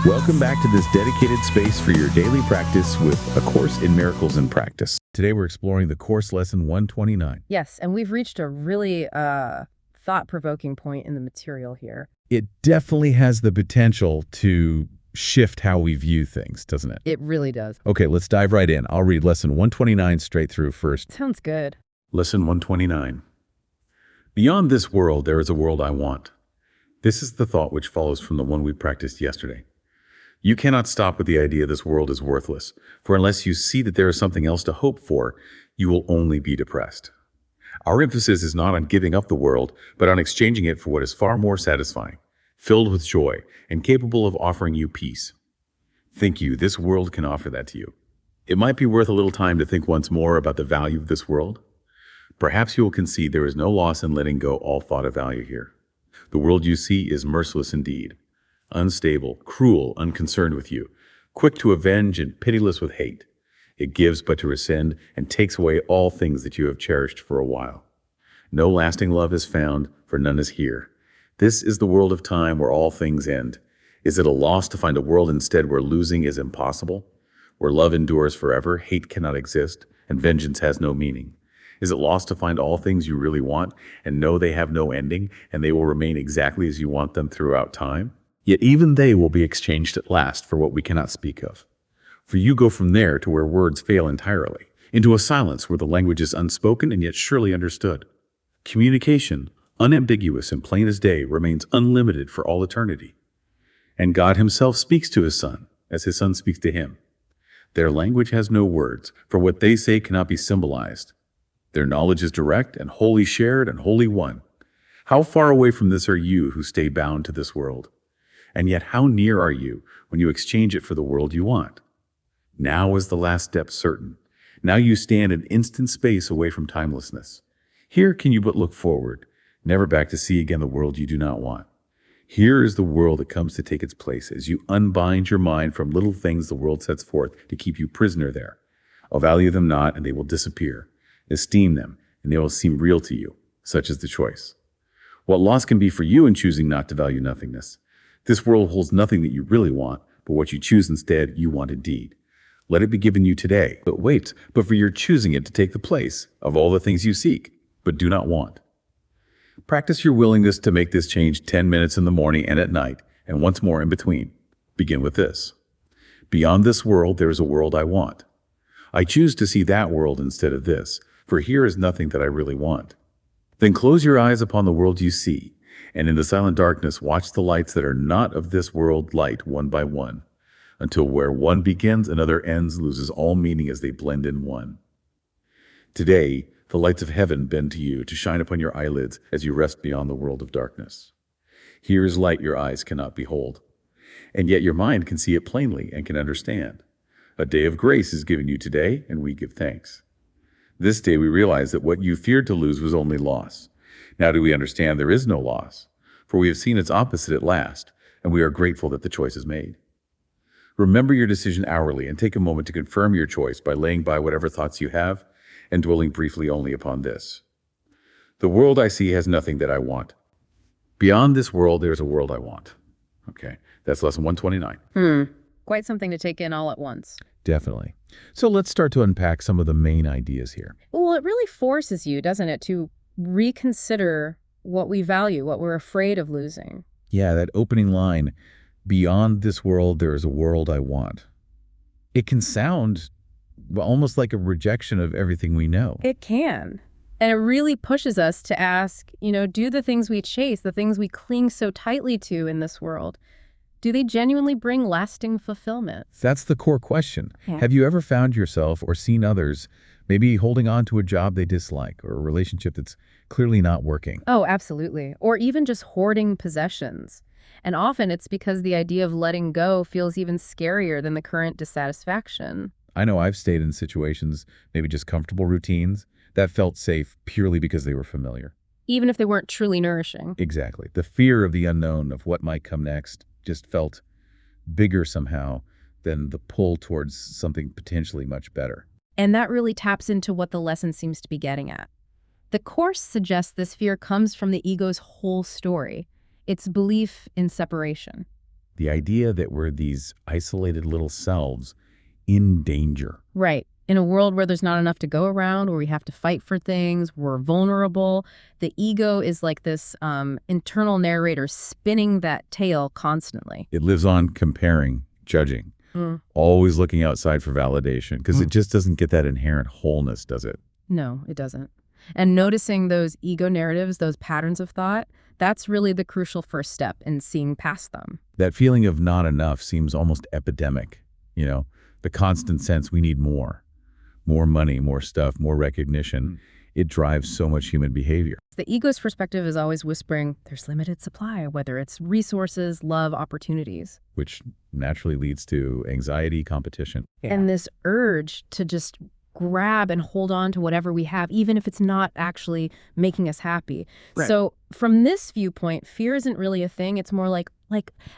Welcome back to this dedicated space for your daily practice with A Course in Miracles in Practice. Today we're exploring the course lesson 129. Yes, and we've reached a really thought-provoking point in the material here. It definitely has the potential to shift how we view things, doesn't it? It really does. Okay, let's dive right in. I'll read lesson 129 straight through first. Sounds good. Lesson 129. Beyond this world, there is a world I want. This is the thought which follows from the one we practiced yesterday. You cannot stop with the idea this world is worthless, for unless you see that there is something else to hope for, you will only be depressed. Our emphasis is not on giving up the world, but on exchanging it for what is far more satisfying, filled with joy, and capable of offering you peace. Think you this world can offer that to you? It might be worth a little time to think once more about the value of this world. Perhaps you will concede there is no loss in letting go all thought of value here. The world you see is merciless indeed. Unstable, cruel, unconcerned with you, quick to avenge and pitiless with hate. It gives but to rescind and takes away all things that you have cherished for a while. No lasting love is found, for none is here. This is the world of time where all things end. Is it a loss to find a world instead where losing is impossible? Where love endures forever, hate cannot exist, and vengeance has no meaning? Is it lost to find all things you really want and know they have no ending and they will remain exactly as you want them throughout time? Yet even they will be exchanged at last for what we cannot speak of. For you go from there to where words fail entirely, into a silence where the language is unspoken and yet surely understood. Communication, unambiguous and plain as day, remains unlimited for all eternity. And God himself speaks to his Son, as his Son speaks to him. Their language has no words, for what they say cannot be symbolized. Their knowledge is direct and wholly shared and wholly one. How far away from this are you who stay bound to this world? And yet how near are you when you exchange it for the world you want? Now is the last step certain. Now you stand an instant space away from timelessness. Here can you but look forward, never back to see again the world you do not want. Here is the world that comes to take its place as you unbind your mind from little things the world sets forth to keep you prisoner there. Value them not, and they will disappear. Esteem them, and they will seem real to you. Such is the choice. What loss can be for you in choosing not to value nothingness? This world holds nothing that you really want, but what you choose instead, you want indeed. Let it be given you today. But wait, for you're choosing it to take the place of all the things you seek, but do not want. Practice your willingness to make this change 10 minutes in the morning and at night, and once more in between. Begin with this. Beyond this world, there is a world I want. I choose to see that world instead of this, for here is nothing that I really want. Then close your eyes upon the world you see, and in the silent darkness watch the lights that are not of this world light one by one, until where one begins another ends loses all meaning as they blend in one. Today, the lights of heaven bend to you to shine upon your eyelids as you rest beyond the world of darkness. Here is light your eyes cannot behold, and yet your mind can see it plainly and can understand. A day of grace is given you today, and we give thanks. This day we realize that what you feared to lose was only loss. Now do we understand there is no loss, for we have seen its opposite at last, and we are grateful that the choice is made. Remember your decision hourly and take a moment to confirm your choice by laying by whatever thoughts you have and dwelling briefly only upon this. The world I see has nothing that I want. Beyond this world, there's a world I want. Okay, that's lesson 129. Quite something to take in all at once. Definitely. So let's start to unpack some of the main ideas here. Well, it really forces you, doesn't it, to reconsider what we value, what we're afraid of losing. Yeah, that opening line, beyond this world, there is a world I want. It can sound almost like a rejection of everything we know. It can. And it really pushes us to ask, do the things we chase, the things we cling so tightly to in this world, do they genuinely bring lasting fulfillment? That's the core question. Yeah. Have you ever found yourself or seen others maybe holding on to a job they dislike or a relationship that's clearly not working? Oh, absolutely. Or even just hoarding possessions. And often it's because the idea of letting go feels even scarier than the current dissatisfaction. I know I've stayed in situations, maybe just comfortable routines, that felt safe purely because they were familiar. Even if they weren't truly nourishing. Exactly. The fear of the unknown, of what might come next, just felt bigger somehow than the pull towards something potentially much better. And that really taps into what the lesson seems to be getting at. The Course suggests this fear comes from the ego's whole story, its belief in separation. The idea that we're these isolated little selves in danger. Right. In a world where there's not enough to go around, where we have to fight for things, we're vulnerable. The ego is like this internal narrator spinning that tale constantly. It lives on comparing, judging, always looking outside for validation, because it just doesn't get that inherent wholeness, does it? No, it doesn't. And noticing those ego narratives, those patterns of thought, that's really the crucial first step in seeing past them. That feeling of not enough seems almost epidemic, the constant sense we need more money, more stuff, more recognition. It drives so much human behavior. The ego's perspective is always whispering, there's limited supply, whether it's resources, love, opportunities. Which naturally leads to anxiety, competition. And this urge to just grab and hold on to whatever we have, even if it's not actually making us happy. Right. So from this viewpoint, fear isn't really a thing. It's more like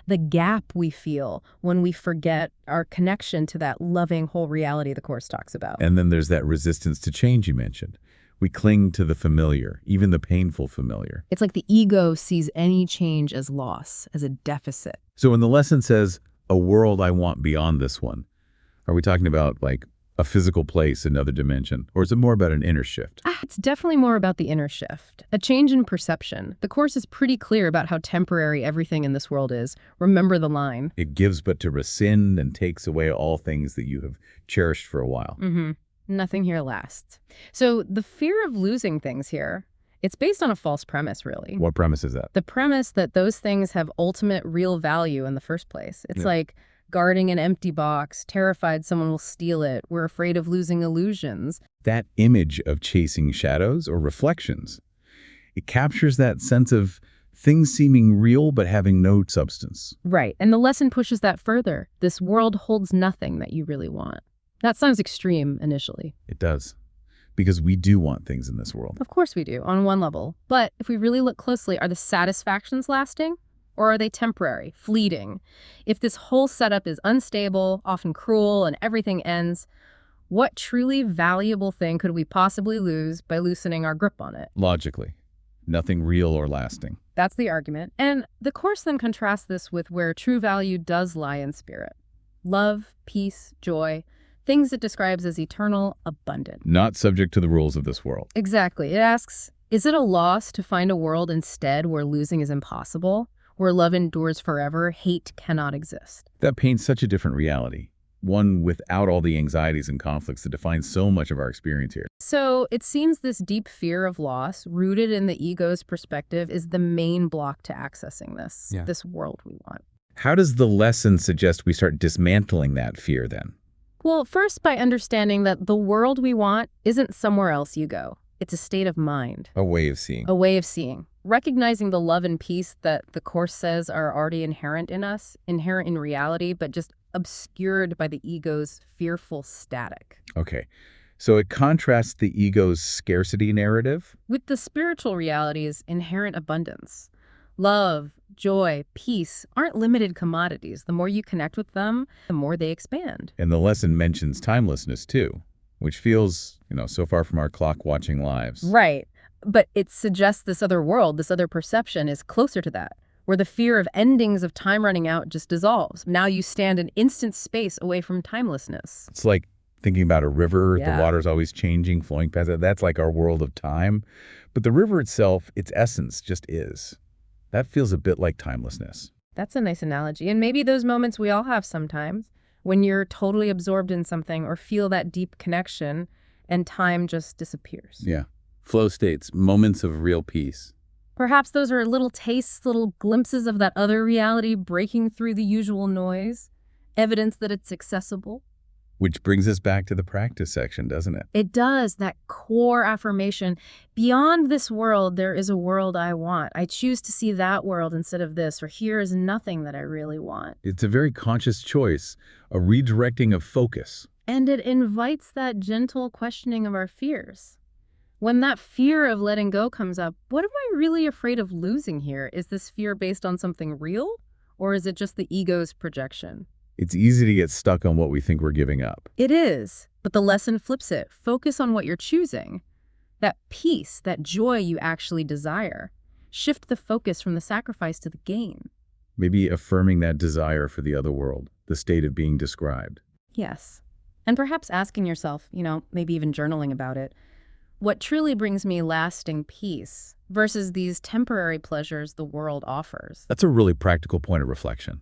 the gap we feel when we forget our connection to that loving whole reality the Course talks about. And then there's that resistance to change you mentioned. We cling to the familiar, even the painful familiar. It's like the ego sees any change as loss, as a deficit. So when the lesson says, a world I want beyond this one, are we talking about like a physical place, another dimension, or is it more about an inner shift? It's definitely more about the inner shift, a change in perception. The Course is pretty clear about how temporary everything in this world is. Remember the line. It gives but to rescind and takes away all things that you have cherished for a while. Nothing here lasts. So the fear of losing things here, it's based on a false premise, really. What premise is that? The premise that those things have ultimate real value in the first place. It's like guarding an empty box, terrified someone will steal it. We're afraid of losing illusions. That image of chasing shadows or reflections, it captures that sense of things seeming real but having no substance. Right. And the lesson pushes that further. This world holds nothing that you really want. That sounds extreme initially. It does. Because we do want things in this world. Of course we do, on one level. But if we really look closely, are the satisfactions lasting? Or are they temporary, fleeting? If this whole setup is unstable, often cruel, and everything ends, what truly valuable thing could we possibly lose by loosening our grip on it? Logically, nothing real or lasting. That's the argument. And the Course then contrasts this with where true value does lie in spirit. Love, peace, joy, things it describes as eternal, abundant. Not subject to the rules of this world. Exactly. It asks, is it a loss to find a world instead where losing is impossible? Where love endures forever, hate cannot exist. That paints such a different reality, one without all the anxieties and conflicts that define so much of our experience here. So it seems this deep fear of loss, rooted in the ego's perspective, is the main block to accessing this world we want. How does the lesson suggest we start dismantling that fear then? Well, first by understanding that the world we want isn't somewhere else you go. It's a state of mind. A way of seeing. A way of seeing. Recognizing the love and peace that the Course says are already inherent in us, inherent in reality, but just obscured by the ego's fearful static. Okay. So it contrasts the ego's scarcity narrative with the spiritual reality's inherent abundance. Love, joy, peace aren't limited commodities. The more you connect with them, the more they expand. And the lesson mentions timelessness too, which feels, so far from our clock-watching lives. Right. But it suggests this other world, this other perception is closer to that, where the fear of endings of time running out just dissolves. Now you stand an instant space away from timelessness. It's like thinking about a river, Yeah. The water's always changing, flowing past it. That's like our world of time. But the river itself, its essence just is. That feels a bit like timelessness. That's a nice analogy. And maybe those moments we all have sometimes when you're totally absorbed in something or feel that deep connection and time just disappears. Yeah. Flow states, moments of real peace. Perhaps those are little tastes, little glimpses of that other reality breaking through the usual noise, evidence that it's accessible. Which brings us back to the practice section, doesn't it? It does, that core affirmation. Beyond this world, there is a world I want. I choose to see that world instead of this, or here is nothing that I really want. It's a very conscious choice, a redirecting of focus. And it invites that gentle questioning of our fears. When that fear of letting go comes up, what am I really afraid of losing here? Is this fear based on something real, or is it just the ego's projection? It's easy to get stuck on what we think we're giving up. It is, but the lesson flips it. Focus on what you're choosing. That peace, that joy you actually desire. Shift the focus from the sacrifice to the gain. Maybe affirming that desire for the other world, the state of being described. Yes. And perhaps asking yourself, maybe even journaling about it, what truly brings me lasting peace versus these temporary pleasures the world offers? That's a really practical point of reflection.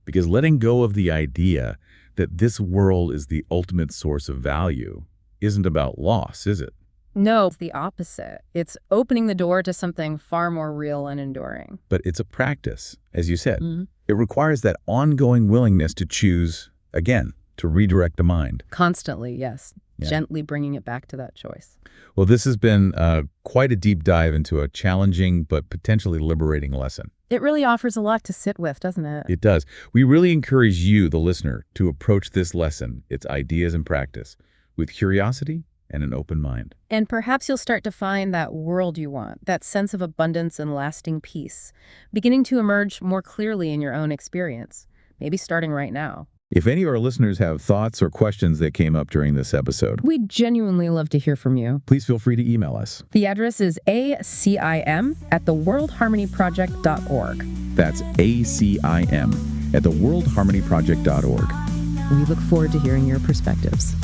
Because letting go of the idea that this world is the ultimate source of value isn't about loss, is it? No, it's the opposite. It's opening the door to something far more real and enduring. But it's a practice, as you said. Mhm. It requires that ongoing willingness to choose, again, to redirect the mind. Constantly, yes. Yeah. Gently bringing it back to that choice. Well, this has been quite a deep dive into a challenging but potentially liberating lesson. It really offers a lot to sit with, doesn't it? It does. We really encourage you, the listener, to approach this lesson, its ideas and practice, with curiosity and an open mind. And perhaps you'll start to find that world you want, that sense of abundance and lasting peace, beginning to emerge more clearly in your own experience, maybe starting right now. If any of our listeners have thoughts or questions that came up during this episode, We'd genuinely love to hear from you. please feel free to email us. The address is acim@theworldharmonyproject.org. That's ACIM@theworldharmonyproject.org. We look forward to hearing your perspectives.